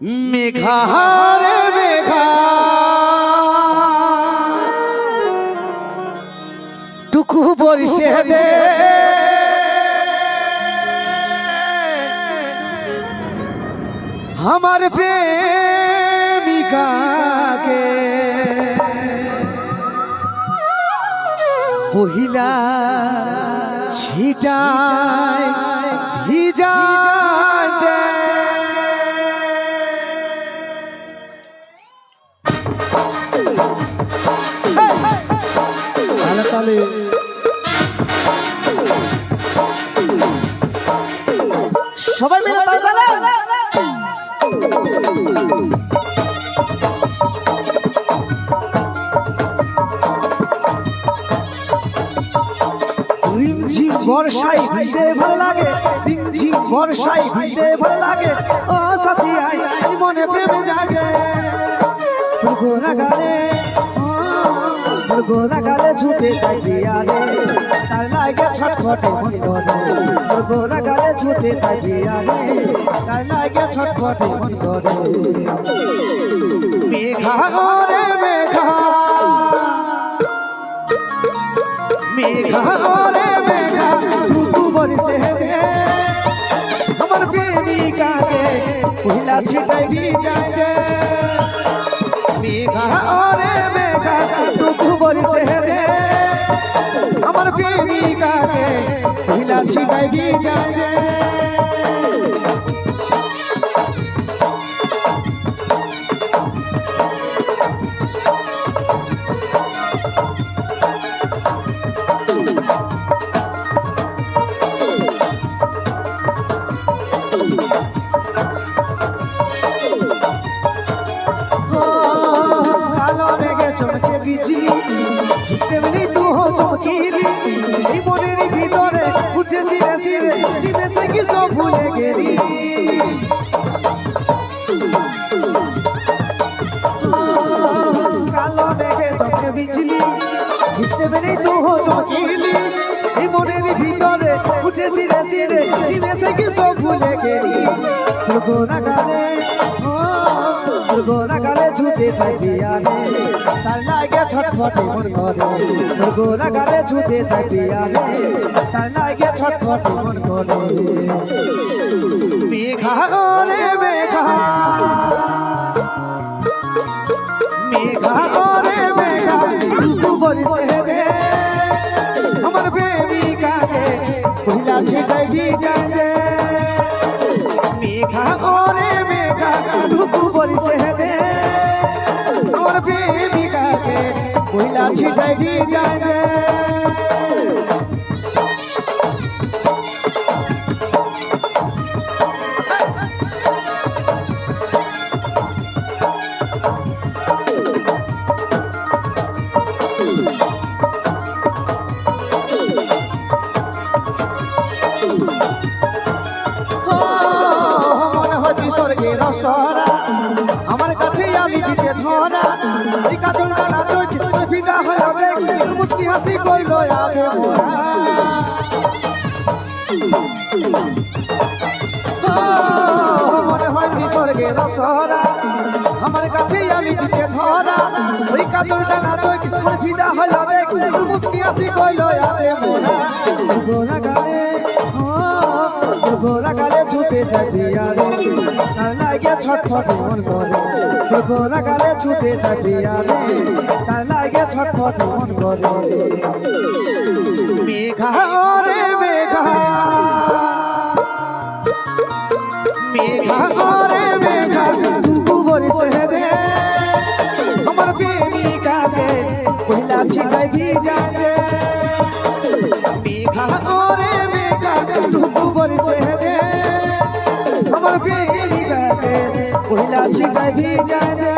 মেঘা রে মেঘা টুকু বরিশে দে আমার প্রেমিকাকে পহিলা ছিটায় ভিজা দে তালে সবাই মিলে তালে রিমঝিম বর্ষায় ভিজতে ভালো লাগে, রিমঝিম বর্ষায় ভিজতে ভালো লাগে। ও সাথী আই মনে প্রেমে জাগে, তোর গোরা গালে তোর গোরা গালে ছুটে চাই পিয়ারে, তার লাগে ছটফটে মন করে। তোর গোরা গালে ছুটে চাই পিয়ারে, তার লাগে ছটফটে মন করে। মেঘা রে মেঘা মেঘা রে মেঘা টুকু বরিশে দে আমার প্রেমিকাকে পহিলা ছিটাই ভিজাই দে। মেঘা রে মেঘা টুকু বরিশে দে আমার প্রেমিকাকে পহিলা ছিটাই ভিজাই দে। চমকে বিজলি ঝুঁকতে মিলি তু হো চমকিলি, এই মনের ভিতরে উঠে সিরে সিরে নিমেষে কি সব ভুলে গেলি। কালো মেঘে চমকে বিজলি ঝুঁকতে মিলি তু হো চমকিলি, এই মনের ভিতরে উঠে সিরে সিরে নিমেষে কি সব ভুলে গেলি। তোর গোরা গালে তোর গোরা গালে ছুটে চাই পিয়ারে, তার লাগে ছটফটে মন করে। তোর গোরা গালে ছুটে চাই পিয়ারে, তার লাগে ছটফটে মন করে। মেঘা রে মেঘা মেঘা রে মেঘা টুকু বরিশে দে আমার প্রেমিকাকে পহিলা ছিটাই ভিজাই দে। মেঘা রে মেঘা টুকু বরিশে দে আমার প্রেমিকাকে পহিলা ছিটাই ভিজাই দে। স্বর্গের সরা আমার কাছে আলি দিতে ধরা, এই কাজল ডানা চোখে ফিদা হলো দেখ মুচকি হাসি কইল আগে মোরা। মনে হয় স্বর্গের সরা আমার কাছে আলি দিতে ধরা, ওই কাজল ডানা চোখে ফিদা হলো দেখ মুচকি হাসি কইল আগে মোরা। গোরা গালে গোরা গালে ছুটে চাই পিয়ারে, তার লাগে ছটফটে মন করে। গোরা গালে ছুটে চাই পিয়ারে, তার লাগে ছটফটে মন করে। মেঘা রে মেঘা মেঘা রে মেঘা টুকু বরিশে দে আমার প্রেমিকাকে পহিলা ছিটাই ভিজাই দে। মেঘা রে মেঘা টুকু বরিশে দে আমার প্রেমিকাকে পহিলা ছিটাই ভিজাই দে।